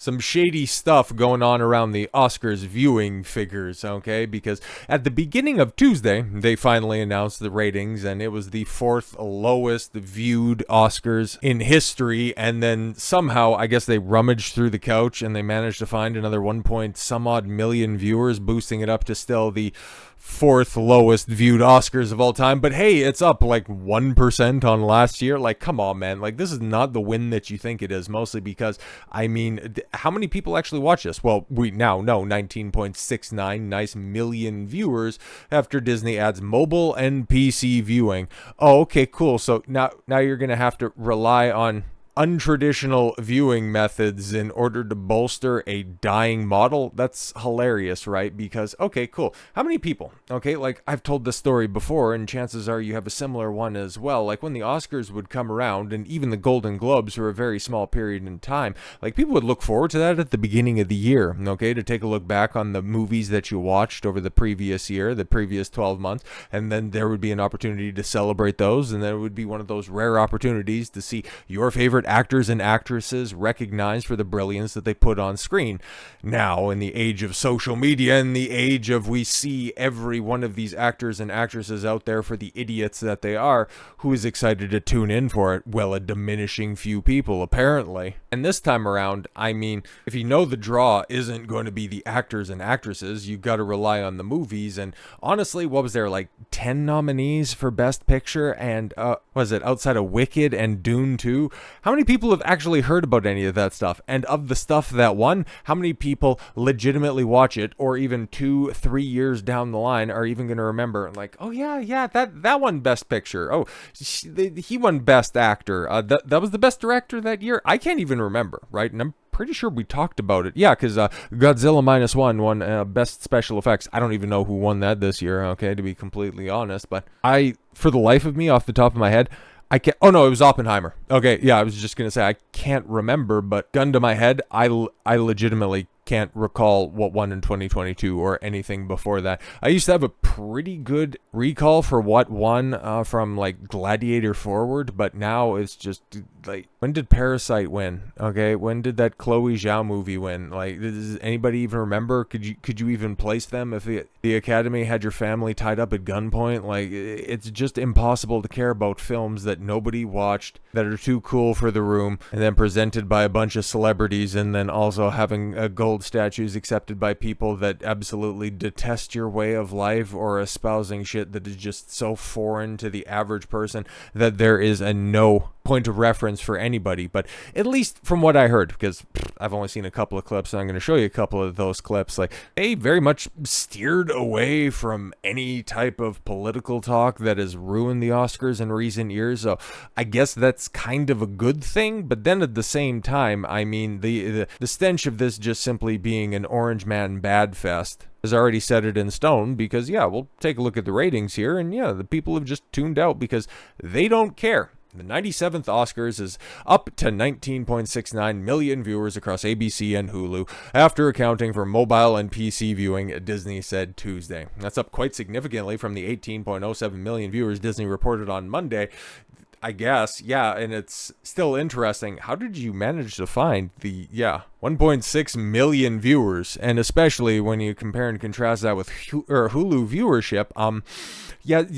some shady stuff going on around the Oscars viewing figures, okay? Because at the beginning of Tuesday, they finally announced the ratings, and it was the fourth lowest viewed Oscars in history. And then somehow, I guess they rummaged through the couch and they managed to find another 1 point some odd million viewers, boosting it up to still the fourth lowest viewed Oscars of all time. But hey, it's up like 1% on last year. Like, come on, man. Like, this is not the win that you think it is, mostly because, I mean, how many people actually watch this? Well, we now know 19.69 nice million viewers after Disney adds mobile and PC viewing. Oh, okay, cool. So now you're going to have to rely on untraditional viewing methods in order to bolster a dying model. That's hilarious, right? Because, okay, cool. How many people? Okay, like, I've told this story before, and chances are you have a similar one as well. Like, when the Oscars would come around, and even the Golden Globes for a very small period in time, like, people would look forward to that at the beginning of the year, okay, to take a look back on the movies that you watched over the previous year, the previous 12 months, and then there would be an opportunity to celebrate those, and then it would be one of those rare opportunities to see your favorite actors and actresses recognized for the brilliance that they put on screen. Now, in the age of social media, in the age of we see every one of these actors and actresses out there for the idiots that they are, who is excited to tune in for it? Well, a diminishing few people, apparently. And this time around, I mean, if you know the draw isn't going to be the actors and actresses, you've got to rely on the movies. And honestly, what was there, like 10 nominees for Best Picture? And was it outside of Wicked and Dune 2? How many people have actually heard about any of that stuff? And of the stuff that won, how many people legitimately watch it, or even 2-3 years down the line are even going to remember, like, oh yeah, that won Best Picture. Oh, he won Best Actor. That was the Best Director that year. I can't even remember, right? And I'm pretty sure we talked about it. Yeah, because Godzilla Minus One won Best Special Effects. I don't even know who won that this year, okay, to be completely honest. But for the life of me, off the top of my head, I can't. Oh no, it was Oppenheimer. Okay, yeah, I was just gonna say I can't remember, but gun to my head, I legitimately can't recall what won in 2022 or anything before that. I used to have a pretty good recall for what won from like Gladiator forward, but now it's just like, when did Parasite win? Okay, when did that Chloe Zhao movie win? Like, does anybody even remember? Could you even place them if the Academy had your family tied up at gunpoint? Like, it's just impossible to care about films that nobody watched, that are too cool for the room, and then presented by a bunch of celebrities, and then also having gold statues accepted by people that absolutely detest your way of life, or espousing shit that is just so foreign to the average person that there is no point of reference for anybody. But at least from what I heard, because I've only seen a couple of clips, and I'm going to show you a couple of those clips, like, they very much steered away from any type of political talk that has ruined the Oscars in recent years. So I guess that's kind of a good thing. But then at the same time, I mean, the stench of this just simply being an Orange Man bad fest has already set it in stone, because yeah, we'll take a look at the ratings here, and yeah, the people have just tuned out because they don't care. The 97th Oscars is up to 19.69 million viewers across ABC and Hulu, after accounting for mobile and PC viewing, Disney said Tuesday. That's up quite significantly from the 18.07 million viewers Disney reported on Monday. I guess, yeah, and it's still interesting. How did you manage to find the, 1.6 million viewers? And especially when you compare and contrast that with Hulu viewership,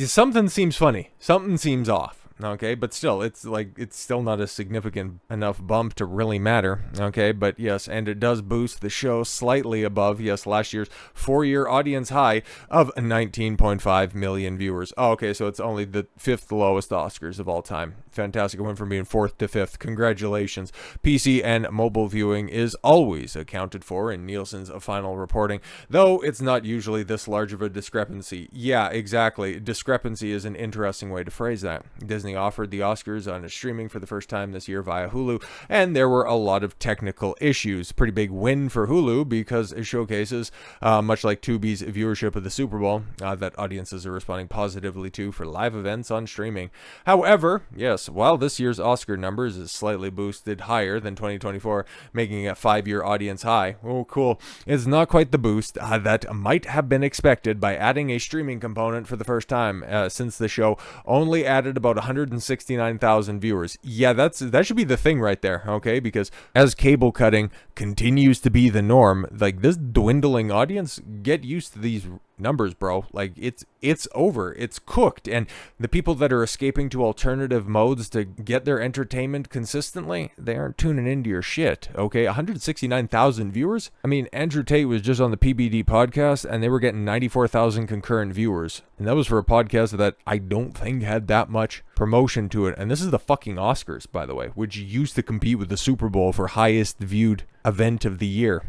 something seems funny. Something seems off. Okay, but still, it's still not a significant enough bump to really matter. Okay, but yes, and it does boost the show slightly above, last year's 4-year audience high of 19.5 million viewers. Oh, okay, so it's only the 5th lowest Oscars of all time. Fantastic. It went from being 4th to 5th. Congratulations. PC and mobile viewing is always accounted for in Nielsen's final reporting, though it's not usually this large of a discrepancy. Yeah, exactly. Discrepancy is an interesting way to phrase that. Disney offered the Oscars on streaming for the first time this year via Hulu, and there were a lot of technical issues. Pretty big win for Hulu, because it showcases, much like Tubi's viewership of the Super Bowl, that audiences are responding positively to for live events on streaming. However, yes, while this year's Oscar numbers is slightly boosted higher than 2024, making a 5-year audience high, oh cool, it's not quite the boost that might have been expected by adding a streaming component for the first time, since the show only added about 169,000 viewers. Yeah, that should be the thing right there, okay? Because as cable cutting continues to be the norm, like this dwindling audience, get used to these numbers, bro. Like it's over. It's cooked. And the people that are escaping to alternative modes to get their entertainment consistently, they aren't tuning into your shit, okay? 169,000 viewers? I mean, Andrew Tate was just on the PBD podcast and they were getting 94,000 concurrent viewers. And that was for a podcast that I don't think had that much promotion to it. And this is the fucking Oscars, by the way, which used to compete with the Super Bowl for highest viewed event of the year.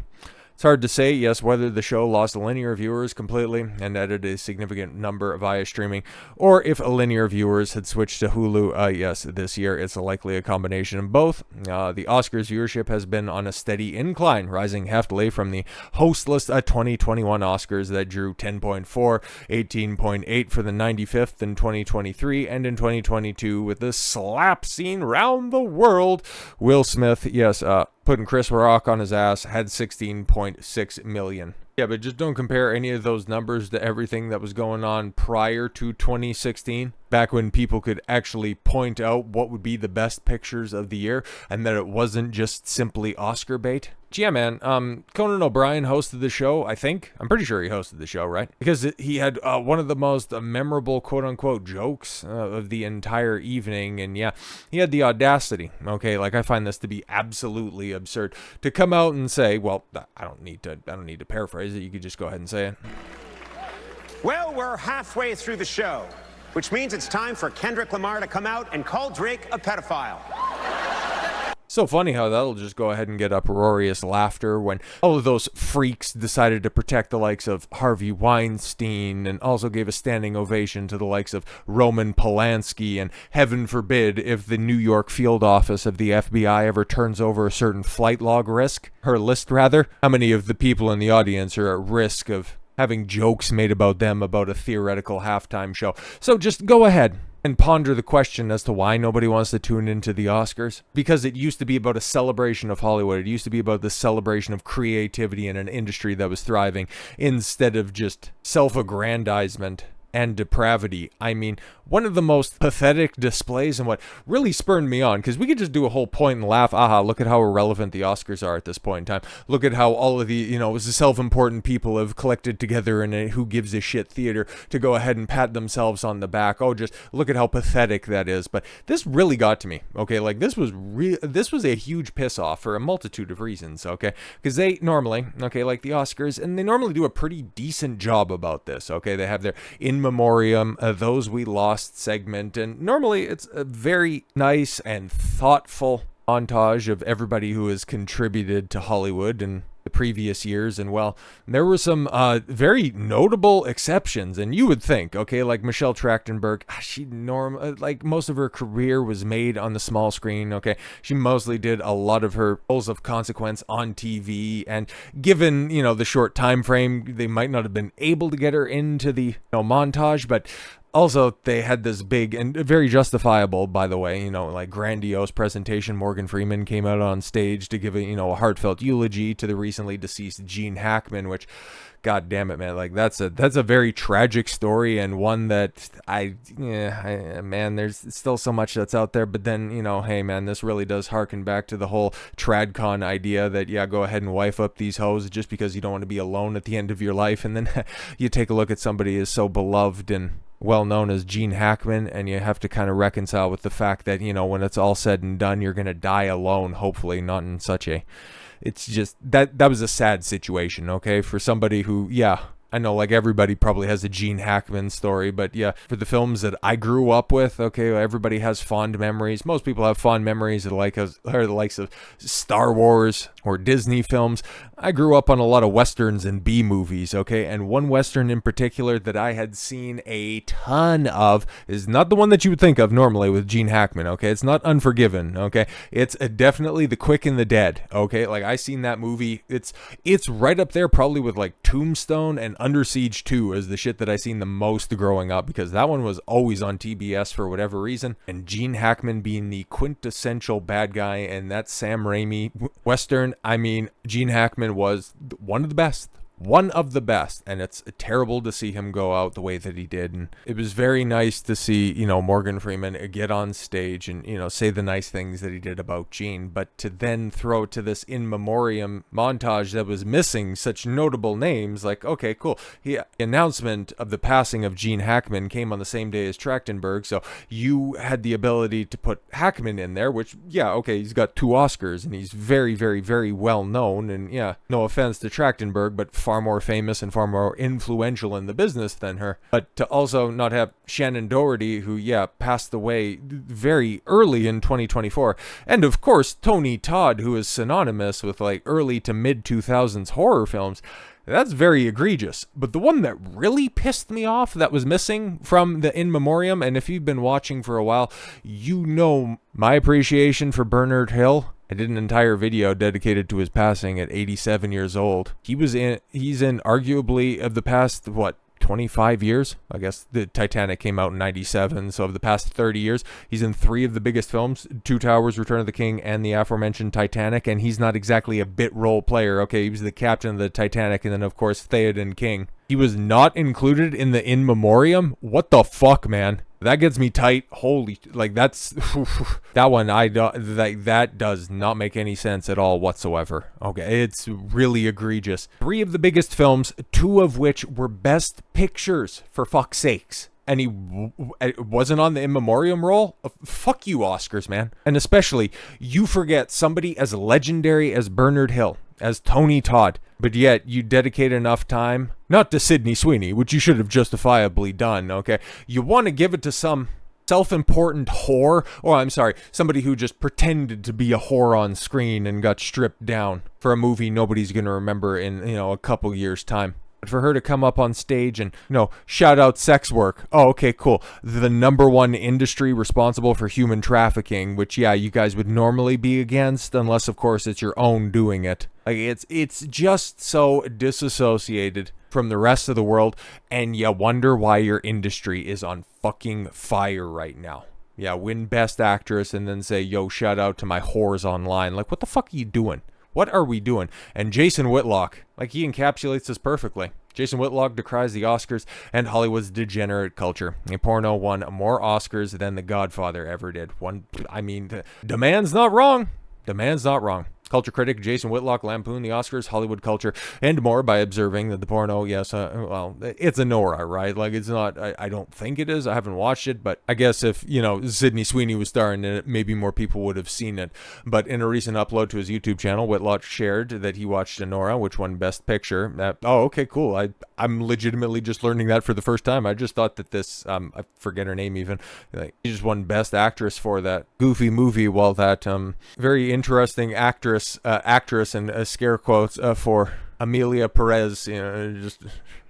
It's hard to say, yes, whether the show lost linear viewers completely and added a significant number via streaming, or if linear viewers had switched to Hulu. Yes, this year it's likely a combination of both. The Oscars viewership has been on a steady incline, rising heftily from the hostless 2021 Oscars that drew 10.4, 18.8 for the 95th in 2023, and in 2022 with the slap scene round the world. Will Smith, yes, putting Chris Rock on his ass, had 16.6 million. Yeah, but just don't compare any of those numbers to everything that was going on prior to 2016, back when people could actually point out what would be the best pictures of the year, and that it wasn't just simply Oscar bait. Yeah, man, Conan O'Brien hosted the show, I think. I'm pretty sure he hosted the show, right? Because he had one of the most memorable quote-unquote jokes of the entire evening, and yeah, he had the audacity, okay, like I find this to be absolutely absurd, to come out and say, well, I don't need to paraphrase it, you could just go ahead and say it. Well, we're halfway through the show, which means it's time for Kendrick Lamar to come out and call Drake a pedophile. So funny how that'll just go ahead and get uproarious laughter when all of those freaks decided to protect the likes of Harvey Weinstein and also gave a standing ovation to the likes of Roman Polanski, and heaven forbid if the New York field office of the FBI ever turns over a certain flight log list, how many of the people in the audience are at risk of having jokes made about them about a theoretical halftime show. So just go ahead and ponder the question as to why nobody wants to tune into the Oscars. Because it used to be about a celebration of Hollywood. It used to be about the celebration of creativity in an industry that was thriving, instead of just self-aggrandizement and depravity. I mean, one of the most pathetic displays, and what really spurred me on, because we could just do a whole point and laugh, look at how irrelevant the Oscars are at this point in time. Look at how all of the, self-important people have collected together in a who gives a shit theater to go ahead and pat themselves on the back. Oh, just look at how pathetic that is. But this really got to me, okay? Like, this was a huge piss off for a multitude of reasons, okay? Because they normally, okay, like the Oscars, and they normally do a pretty decent job about this, okay? They have their in memoriam, those we lost segment, and normally it's a very nice and thoughtful montage of everybody who has contributed to Hollywood in the previous years. And well, there were some very notable exceptions, and you would think, okay, like Michelle Trachtenberg, like most of her career was made on the small screen, okay? She mostly did a lot of her roles of consequence on TV, and given, the short time frame, they might not have been able to get her into the montage, but also, they had this big and very justifiable, by the way, like grandiose presentation. Morgan Freeman came out on stage to give a heartfelt eulogy to the recently deceased Gene Hackman, which, god damn it, man, like that's a very tragic story, and one that man, there's still so much that's out there. But then, hey man, this really does harken back to the whole tradcon idea that, yeah, go ahead and wife up these hoes just because you don't want to be alone at the end of your life. And then you take a look at somebody who's so beloved and well known as Gene Hackman, and you have to kind of reconcile with the fact that, when it's all said and done, you're going to die alone, hopefully not in such a, it's just, that was a sad situation, okay, for somebody who, yeah, I know, like, everybody probably has a Gene Hackman story, but yeah, for the films that I grew up with, okay, everybody has fond memories. Most people have fond memories of the likes of Star Wars or Disney films. I grew up on a lot of Westerns and B movies, okay, and one Western in particular that I had seen a ton of is not the one that you would think of normally with Gene Hackman, okay? It's not Unforgiven, okay? It's definitely The Quick and the Dead, okay? Like, I seen that movie. It's right up there probably with, like, Tombstone and Under Siege 2 as the shit that I seen the most growing up, because that one was always on TBS for whatever reason, and Gene Hackman being the quintessential bad guy in that Sam Raimi Western, I mean, Gene Hackman was one of the best one of the best, and it's terrible to see him go out the way that he did. And it was very nice to see, Morgan Freeman get on stage and, say the nice things that he did about Gene, but to then throw to this in memoriam montage that was missing such notable names, like, okay, cool. The announcement of the passing of Gene Hackman came on the same day as Trachtenberg, so you had the ability to put Hackman in there, which, yeah, okay, he's got 2 Oscars, and he's very, very, very well known, and yeah, no offense to Trachtenberg, but far more famous and far more influential in the business than her. But to also not have Shannon Doherty, who, yeah, passed away very early in 2024, and of course, Tony Todd, who is synonymous with, like, early to mid-2000s horror films. That's very egregious. But the one that really pissed me off that was missing from the in memoriam, and if you've been watching for a while, you know my appreciation for Bernard Hill. I did an entire video dedicated to his passing at 87 years old. He's in arguably of the past, 25 years? I guess the Titanic came out in 97, so of the past 30 years, he's in 3 of the biggest films, Two Towers, Return of the King, and the aforementioned Titanic, and he's not exactly a bit role player. Okay, he was the captain of the Titanic, and then, of course, Theoden King. He was not included in the in memoriam? What the fuck, man? That gets me tight. Holy, that's that one. That does not make any sense at all whatsoever. Okay, it's really egregious. 3 of the biggest films, 2 of which were best pictures, for fuck's sakes. And he wasn't on the in memoriam role? Fuck you, Oscars, man. And especially, you forget somebody as legendary as Bernard Hill, as Tony Todd, but yet you dedicate enough time, not to Sydney Sweeney, which you should have justifiably done, okay? You want to give it to some self-important whore, or I'm sorry, somebody who just pretended to be a whore on screen and got stripped down for a movie nobody's going to remember in, a couple years' time. For her to come up on stage and, shout out sex work. Oh, okay, cool. The #1 industry responsible for human trafficking, which, yeah, you guys would normally be against, unless, of course, it's your own doing it. Like, it's just so disassociated from the rest of the world, and you wonder why your industry is on fucking fire right now. Yeah, win Best Actress and then say, yo, shout out to my whores online. Like, what the fuck are you doing? What are we doing? And Jason Whitlock, he encapsulates this perfectly. Jason Whitlock decries the Oscars and Hollywood's degenerate culture. A porno won more Oscars than The Godfather ever did. The man's not wrong. The man's not wrong. Culture critic Jason Whitlock lampooned the Oscars, Hollywood culture, and more by observing that the porno, yes, it's Anora, right? Like, it's not, I don't think it is. I haven't watched it, but I guess if, Sydney Sweeney was starring in it, maybe more people would have seen it. But in a recent upload to his YouTube channel, Whitlock shared that he watched Anora, which won Best Picture. Okay, cool. I'm legitimately just learning that for the first time. I just thought that this, I forget her name even, he just won Best Actress for that goofy movie, while that very interesting actress and scare quotes for Amelia Perez, just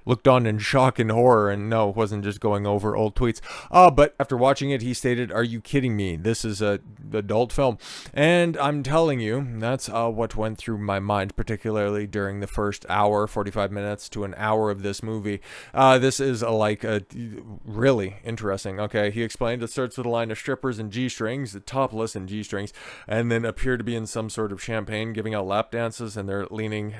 looked on in shock and horror, and no, wasn't just going over old tweets. But after watching it, he stated, "Are you kidding me? This is a adult film." And I'm telling you, that's what went through my mind, particularly during the first hour, 45 minutes to an hour of this movie. This is really interesting. Okay, he explained it starts with a line of strippers and G-strings, topless and G-strings, and then appear to be in some sort of champagne, giving out lap dances, and they're leaving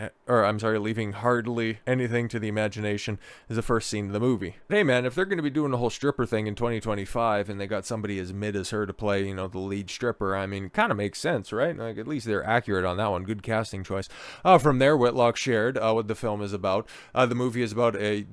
hardly anything to the imagination. Is the first scene of the movie. But hey, man, if they're going to be doing the whole stripper thing in 2025 and they got somebody as mid as her to play, the lead stripper, kind of makes sense, right? Like, at least they're accurate on that one. Good casting choice. From there, Whitlock shared what the film is about. The movie is about a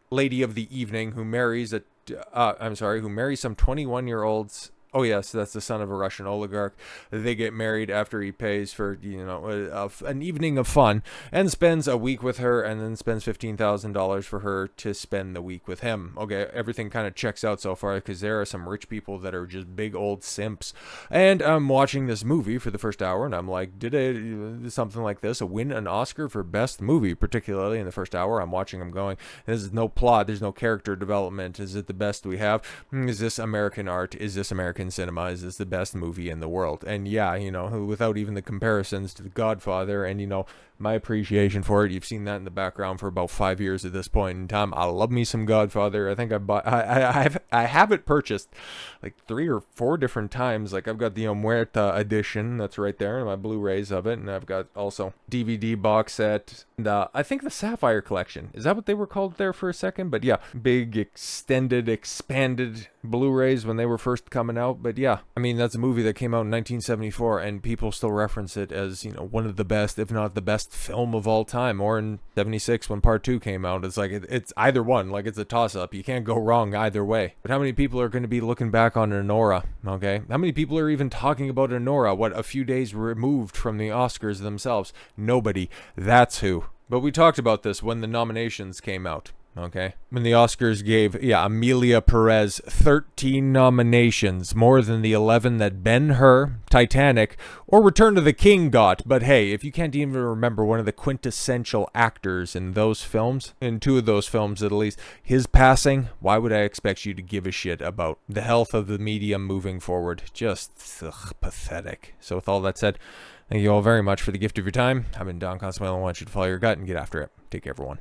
lady of the evening who marries some 21-year-olds. Oh, yes, that's the son of a Russian oligarch. They get married after he pays for, an evening of fun, and spends a week with her, and then spends $15,000 for her to spend the week with him. Okay, everything kind of checks out so far, because there are some rich people that are just big old simps. And I'm watching this movie for the first hour, and I'm like, did something like this win an Oscar for Best Movie, particularly in the first hour? I'm watching, I'm going, there's no plot, there's no character development. Is it the best we have? Is this American art? Is this American cinema? Is this the best movie in the world? And yeah, without even the comparisons to The Godfather and my appreciation for it. You've seen that in the background for about 5 years at this point in time. I love me some Godfather. I think I have it purchased like 3 or 4 different times. Like I've got the Muerta edition that's right there, and my Blu-rays of it, and I've got also DVD box set, and I think the Sapphire collection. Is that what they were called there for a second? But yeah, big extended, expanded Blu-rays when they were first coming out. But yeah, I mean, that's a movie that came out in 1974, and people still reference it as, you know, one of the best, if not the best film of all time. Or in 76 when part 2 came out, it's like it's either one. Like it's a toss-up. You can't go wrong either way. But how many people are going to be looking back on Anora? Okay, how many people are even talking about Anora, what, a few days removed from the Oscars themselves? Nobody. That's who. But we talked about this when the nominations came out. Okay, when the Oscars gave, Amelia Perez 13 nominations, more than the 11 that Ben-Hur, Titanic, or Return to the King got. But hey, if you can't even remember one of the quintessential actors in those films, in 2 of those films at least, his passing, why would I expect you to give a shit about the health of the medium moving forward? Just pathetic. So with all that said, thank you all very much for the gift of your time. I've been Don Consuelo. I want you to follow your gut and get after it. Take care, everyone.